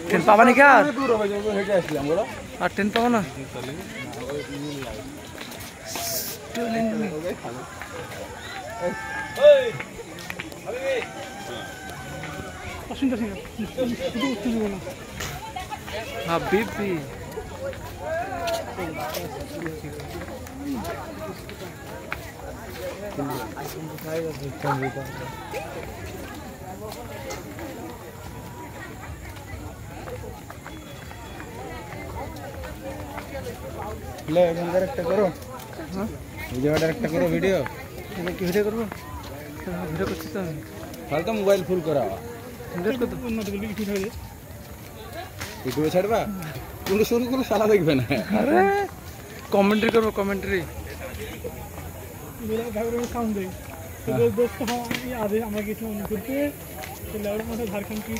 train পাবা নাকি আর train পাবো না হাবিবি একটা করো একটা করো ভিডিও কি ভিডিও করবো ভিডিও করছি তো আমি তাহলে তো মোবাইল ফুল করা ইউটিউবে ছাড়বা কিন্তু শুরু করে সারা দেখবে না আরে কমেন্ট্রি করবো কমেন্ট্রি সাউন্ড দেয় दोस्तों हम आज हम घूरते झारखंड की